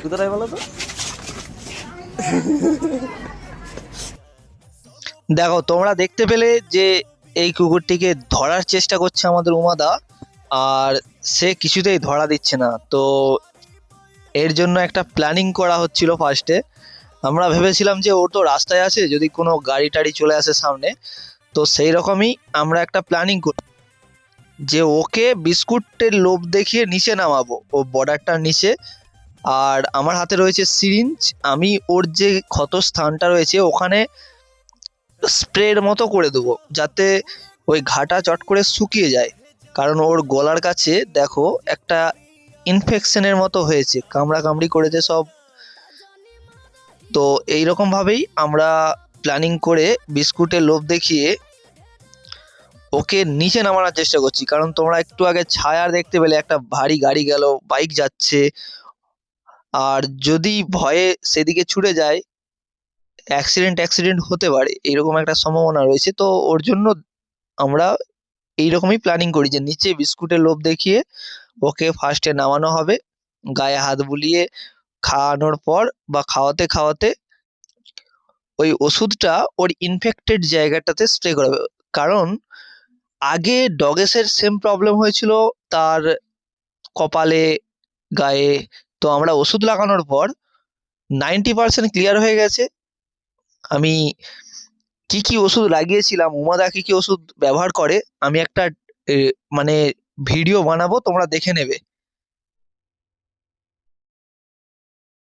কোথায় বলো তো? দেখো, তোমরা দেখতে পেলে যে এই কুকুরটিকে ধরার চেষ্টা করছে আমাদের উমাদা, আর সে কিছুতেই ধরা দিচ্ছে না। তো এর জন্য একটা প্ল্যানিং করা হচ্ছিল ফার্স্টে। আমরা ভেবেছিলাম যে ও তো রাস্তায় আছে, যদি কোনো গাড়ি টাড়ি চলে আসে সামনে, তো সেই রকমই আমরা একটা প্ল্যানিং করি যে ওকে বিস্কুটের লোভ দেখিয়ে নিচে নামাবো, ও বর্ডারটার নিচে। আর আমার হাতে রয়েছে সিরিঞ্জ। আমি ওর যে ক্ষত স্থানটা রয়েছে ওখানে স্প্রের মতো করে দেবো, যাতে ওই ঘাটা চট করে শুকিয়ে যায়। কারণ ওর গলার কাছে দেখো একটা ইনফেকশনের মতো হয়েছে, কামড়া কামড়ি করেছে সব। তো এইরকম ভাবেই আমরা প্ল্যানিং করে বিস্কুটের লোভ দেখিয়ে ওকে নিচে নামানোর চেষ্টা করছি। কারণ তোমরা একটু আগে ছায়া দেখতে পেলে, একটা ভারী গাড়ি গেল, বাইক যাচ্ছে। আর যদি ভয়ে সেদিকে ছুটে যায়, অ্যাক্সিডেন্ট হতে পারে, এরকম একটা সম্ভাবনা রয়েছে। তো ওর জন্য আমরা এইরকমই প্ল্যানিং করি যে নিচে বিস্কুটের লোভ দেখিয়ে ওকে ফার্স্টে নামানো হবে, গায়ে হাত বুলিয়ে খাওয়ানোর পর বা খাওয়াতে খাওয়াতে ওই ওষুধটা ওর ইনফেক্টেড জায়গাটাতে স্প্রে করাবে। কারণ আগে ডগেসের সেম প্রবলেম হয়েছিল তার কপালে, গায়ে। তো আমরা ওষুধ লাগানোর পর 90% ক্লিয়ার হয়ে গেছে। আমি কি কি ওষুধ লাগিয়েছিলাম, উমাদা কি কি ওষুধ ব্যবহার করে, আমি একটা মানে ভিডিও বানাবো, তোমরা দেখে নেবে।